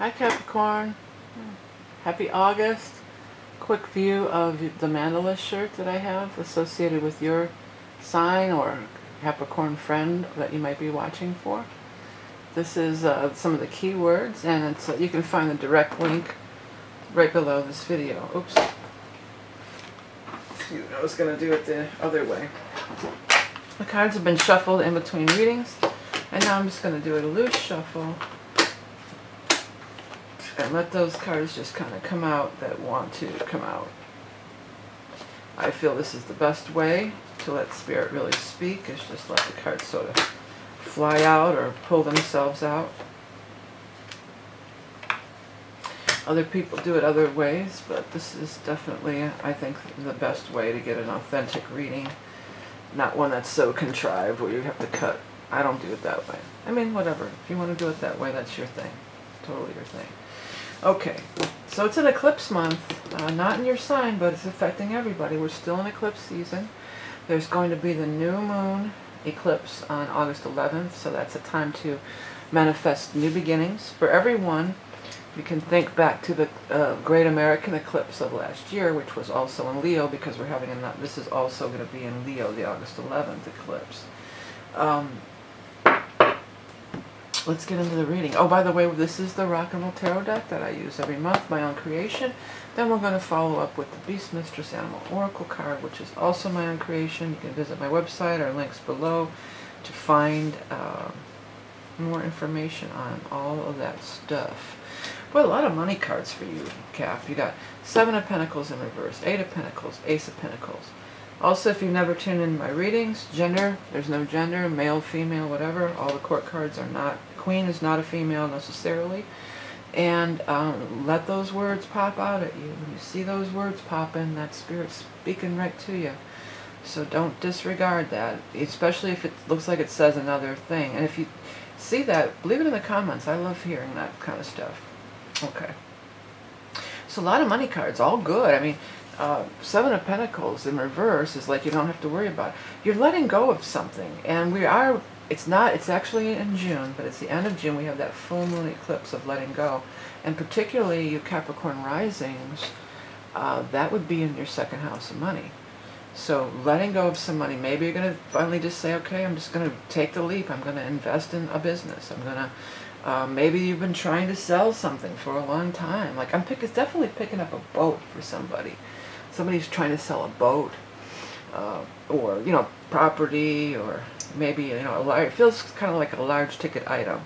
Hi Capricorn, happy August. Quick view of the mandala shirt that I have associated with your sign or Capricorn friend that you might be watching for. This is some of the keywords, and it's you can find the direct link right below this video. Oops. I was going to do it the other way. The cards have been shuffled in between readings, and now I'm just going to do a loose shuffle and let those cards just kind of come out that want to come out. I feel this is the best way to let Spirit really speak, is just let the cards sort of fly out or pull themselves out. Other people do it other ways, but this is definitely, I think, the best way to get an authentic reading. Not one that's so contrived where you have to cut. I don't do it that way. I mean, whatever. If you want to do it that way, that's your thing. Totally your thing. Okay, so it's an eclipse month. Not in your sign, but it's affecting everybody. We're still in eclipse season. There's going to be the new moon eclipse on August 11th, so that's a time to manifest new beginnings. For everyone, you can think back to the Great American Eclipse of last year, which was also in Leo, because we're having this is also going to be in Leo, the August 11th eclipse. Let's get into the reading. Oh, by the way, this is the Rock and Roll Tarot deck that I use every month, my own creation. Then we're going to follow up with the Beast Mistress Animal Oracle card, which is also my own creation. You can visit my website or links below to find more information on all of that stuff. Well, a lot of money cards for you, Cap. You got 7 of Pentacles in reverse, 8 of Pentacles, Ace of Pentacles. Also, if you've never tuned in my readings, gender, there's no gender, male, female, whatever. All the court cards are not, Queen is not a female necessarily. And let those words pop out at you. When you see those words pop in, that Spirit's speaking right to you. So don't disregard that, especially if it looks like it says another thing. And if you see that, leave it in the comments. I love hearing that kind of stuff. Okay. So a lot of money cards, all good. I mean, 7 of Pentacles in reverse is like you don't have to worry about it. You're letting go of something, and we are, it's actually in June, but it's the end of June. We have that full moon eclipse of letting go, and particularly you Capricorn risings, that would be in your 2nd house of money. So letting go of some money, maybe you're going to finally just say, okay, I'm just going to take the leap. I'm going to invest in a business. I'm going to, maybe you've been trying to sell something for a long time. Like it's definitely picking up a boat for somebody. Somebody's trying to sell a boat, or, you know, property, or maybe, you know, it feels kind of like a large ticket item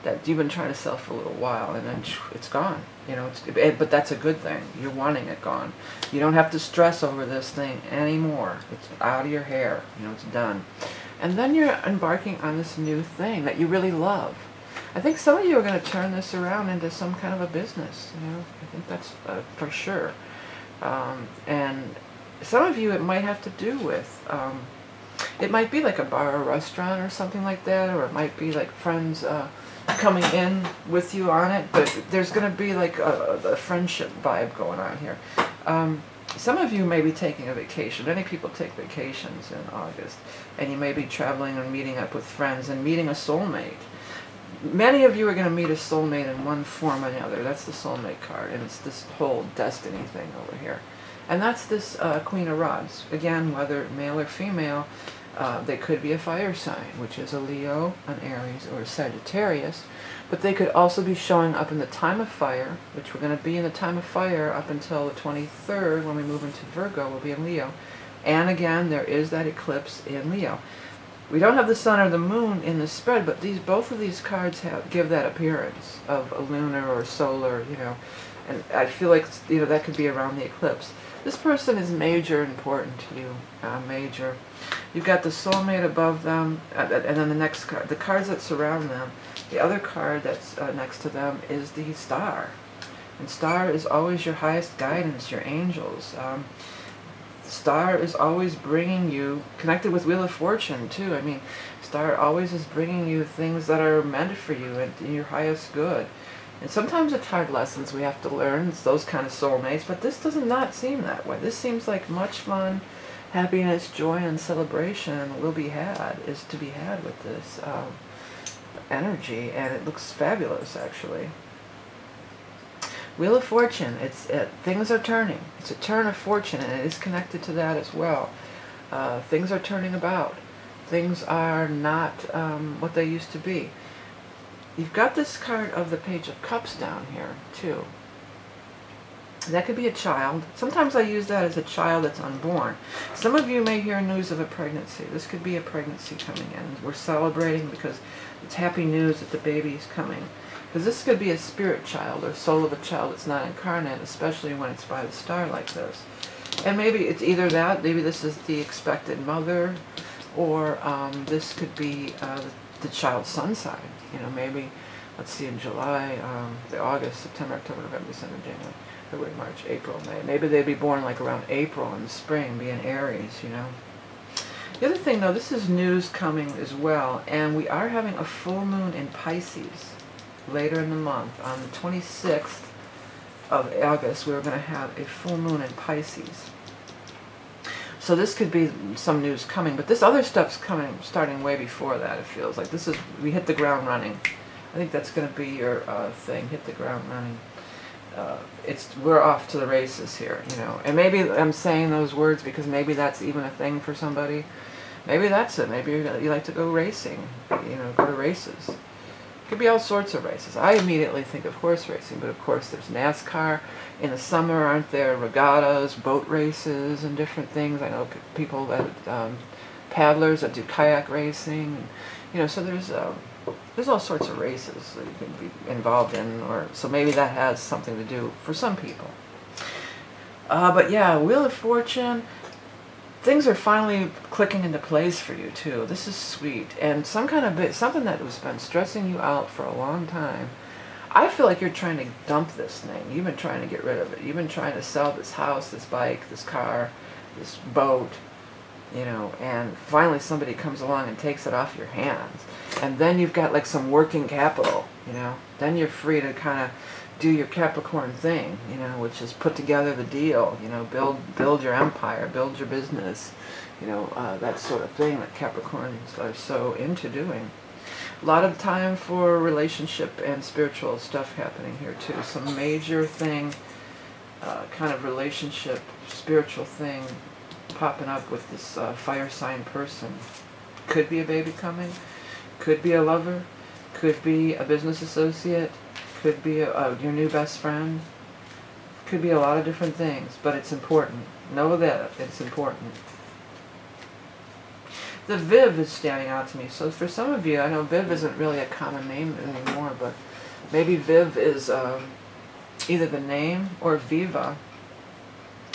that you've been trying to sell for a little while, and then it's gone. You know, but that's a good thing. You're wanting it gone. You don't have to stress over this thing anymore. It's out of your hair. You know, it's done. And then you're embarking on this new thing that you really love. I think some of you are going to turn this around into some kind of a business. You know, I think that's for sure. And some of you it might have to do with, it might be like a bar or restaurant or something like that, or it might be like friends coming in with you on it, but there's going to be like a friendship vibe going on here. Some of you may be taking a vacation. Many people take vacations in August, and you may be traveling and meeting up with friends and meeting a soulmate. Many of you are going to meet a soulmate in one form or another. That's the soulmate card, and it's this whole destiny thing over here. And that's this Queen of Rods. Again, whether male or female, they could be a fire sign, which is a Leo, an Aries, or a Sagittarius. But they could also be showing up in the time of fire, which we're going to be in the time of fire up until the 23rd, when we move into Virgo, we'll be in Leo. And again, there is that eclipse in Leo. We don't have the sun or the moon in the spread, but both of these cards give that appearance of a lunar or solar, you know, and I feel like, you know, that could be around the eclipse. This person is major important to you, major. You've got the soulmate above them, and then the next card, the cards that surround them, the other card that's next to them is the star. And star is always your highest guidance, your angels. Star is always bringing you, connected with Wheel of Fortune too. I mean, Star always is bringing you things that are meant for you and your highest good. And sometimes it's hard lessons we have to learn. It's those kind of soulmates, but this does not seem that way. This seems like much fun, happiness, joy, and celebration will be had, is to be had with this energy, and it looks fabulous, actually. Wheel of Fortune, things are turning. It's a turn of fortune, and it is connected to that as well. Things are turning about. Things are not what they used to be. You've got this card of the Page of Cups down here, too. That could be a child. Sometimes I use that as a child that's unborn. Some of you may hear news of a pregnancy. This could be a pregnancy coming in. We're celebrating because it's happy news that the baby is coming. Because this could be a spirit child or soul of a child that's not incarnate, especially when it's by the star like this. And maybe it's either that, maybe this is the expected mother, or this could be the child's sun sign. You know, maybe, let's see, in July, August, September, October, November, December, January, February, March, April, May. Maybe they'd be born like around April in the spring, be in Aries, you know. The other thing, though, this is news coming as well, and we are having a full moon in Pisces later in the month. On the 26th of August, we're going to have a full moon in Pisces. So this could be some news coming, but this other stuff's coming, starting way before that, it feels like. This is, we hit the ground running. I think that's going to be your thing, hit the ground running. We're off to the races here, you know. And maybe I'm saying those words because maybe that's even a thing for somebody. Maybe that's it. Maybe you like to go racing, you know, go to races. It could be all sorts of races. I immediately think of horse racing, but of course there's NASCAR. In the summer, aren't there regattas, boat races, and different things? I know people that, paddlers that do kayak racing. And, you know, so there's all sorts of races that you can be involved in, or so maybe that has something to do for some people. But yeah, Wheel of Fortune, things are finally clicking into place for you too. This is sweet, and something that has been stressing you out for a long time. I feel like you're trying to dump this thing. You've been trying to get rid of it. You've been trying to sell this house, this bike, this car, this boat, you know, and finally somebody comes along and takes it off your hands. And then you've got like some working capital, you know. Then you're free to kind of do your Capricorn thing, you know, which is put together the deal, you know, build your empire, build your business, you know, that sort of thing that Capricorns are so into doing. A lot of time for relationship and spiritual stuff happening here too. Some major thing, kind of relationship, spiritual thing popping up with this fire sign person. Could be a baby coming, could be a lover, could be a business associate, could be your new best friend, could be a lot of different things, but it's important. Know that it's important. The Viv is standing out to me. So for some of you, I know Viv isn't really a common name anymore, but maybe Viv is either the name or Viva.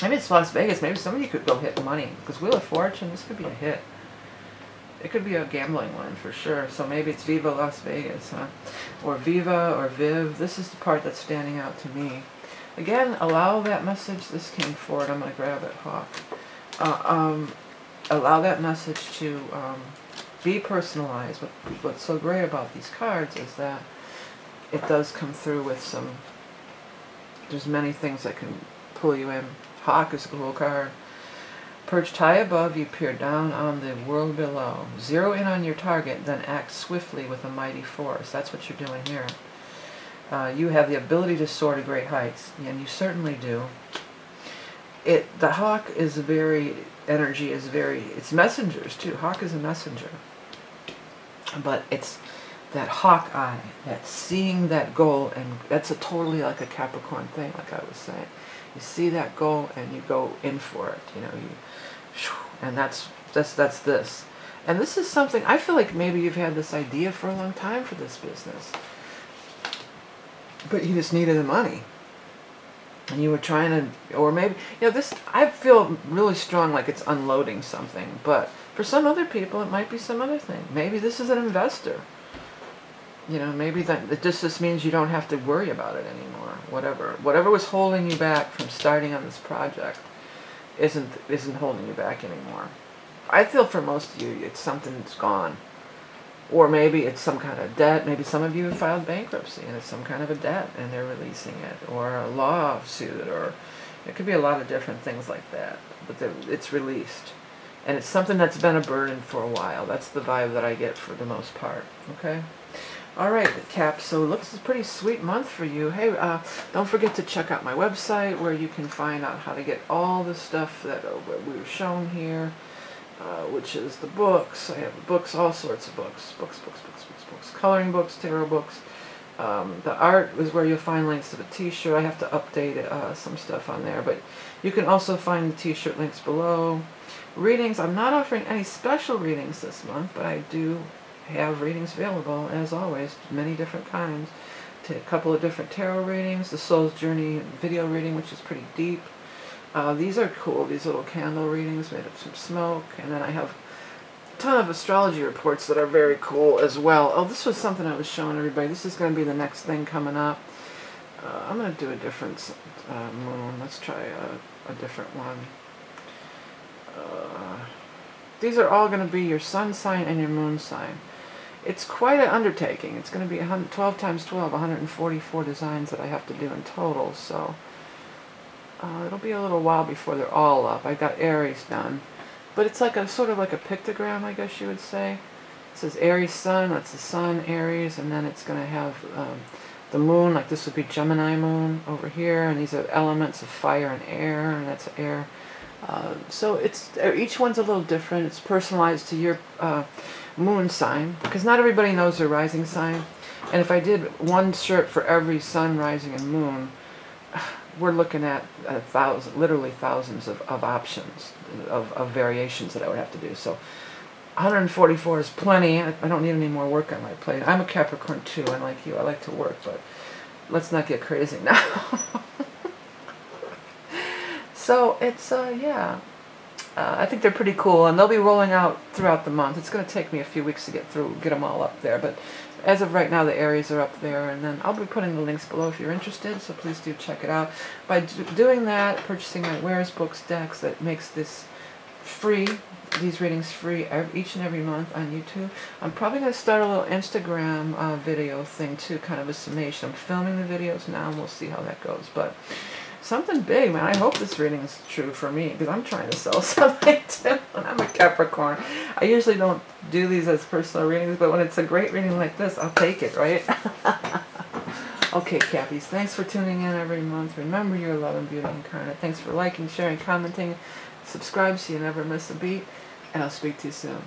Maybe it's Las Vegas. Maybe some of you could go hit money, because Wheel of Fortune, this could be a hit. It could be a gambling one for sure. So maybe it's Viva Las Vegas, huh? Or Viva or Viv. This is the part that's standing out to me. Again, allow that message. This came forward. I'm going to grab it, Hawk. Allow that message to be personalized. What's so great about these cards is that it does come through with some, there's many things that can pull you in. Hawk is a cool card. Perched high above, you peer down on the world below. Zero in on your target, then act swiftly with a mighty force. That's what you're doing here. You have the ability to soar to great heights, and you certainly do. The hawk is it's messengers too. Hawk is a messenger. But it's that hawk eye, that seeing that goal, and that's totally like a Capricorn thing, like I was saying. You see that goal and you go in for it, you know, and that's this. And this is something, I feel like maybe you've had this idea for a long time for this business, but you just needed the money. And you were trying to, or maybe, you know, this, I feel really strong like it's unloading something, but for some other people it might be some other thing. Maybe this is an investor. You know, maybe it just means you don't have to worry about it anymore. Whatever was holding you back from starting on this project isn't holding you back anymore. I feel for most of you, it's something that's gone. Or maybe it's some kind of debt. Maybe some of you have filed bankruptcy and it's some kind of a debt and they're releasing it. Or a lawsuit, or it could be a lot of different things like that. But it's released. And it's something that's been a burden for a while. That's the vibe that I get for the most part. Okay? Alright, Cap, so it looks a pretty sweet month for you. Hey, don't forget to check out my website where you can find out how to get all the stuff that we've shown here, which is the books. I have books, all sorts of books. Books, coloring books, tarot books. The art is where you'll find links to the t-shirt. I have to update some stuff on there, but you can also find the t-shirt links below. Readings, I'm not offering any special readings this month, but I do have readings available, as always, many different kinds. A couple of different tarot readings, the Soul's Journey video reading, which is pretty deep. These are cool, these little candle readings made of some smoke, and then I have a ton of astrology reports that are very cool as well. Oh, this was something I was showing everybody. This is going to be the next thing coming up. I'm going to do a different moon. Let's try a different one. These are all going to be your sun sign and your moon sign. It's quite an undertaking. It's going to be 12 times 12, 144 designs that I have to do in total, so it'll be a little while before they're all up. I got Aries done, but it's like a sort of like a pictogram, I guess you would say. It says Aries Sun, that's the Sun, Aries, and then it's going to have the moon, like this would be Gemini moon over here, and these are elements of fire and air, and that's air. So it's each one's a little different. It's personalized to your moon sign, because not everybody knows their rising sign. And if I did one shirt for every sun, rising, and moon, we're looking at literally thousands of options, of variations that I would have to do. So 144 is plenty. I don't need any more work on my plate. I'm a Capricorn too, unlike you. I like to work, but let's not get crazy now. So it's, yeah, I think they're pretty cool, and they'll be rolling out throughout the month. It's going to take me a few weeks to get them all up there, but as of right now, the Aries are up there, and then I'll be putting the links below if you're interested, so please do check it out. By doing that, purchasing my Where's Books decks, that makes this free, these readings free each and every month on YouTube. I'm probably going to start a little Instagram video thing too, kind of a summation. I'm filming the videos now, and we'll see how that goes, but something big, man. I hope this reading is true for me, because I'm trying to sell something too, and I'm a Capricorn. I usually don't do these as personal readings, but when it's a great reading like this, I'll take it, right? Okay, Cappies, thanks for tuning in every month. Remember, you're love and beauty incarnate. Thanks for liking, sharing, commenting. Subscribe so you never miss a beat, and I'll speak to you soon.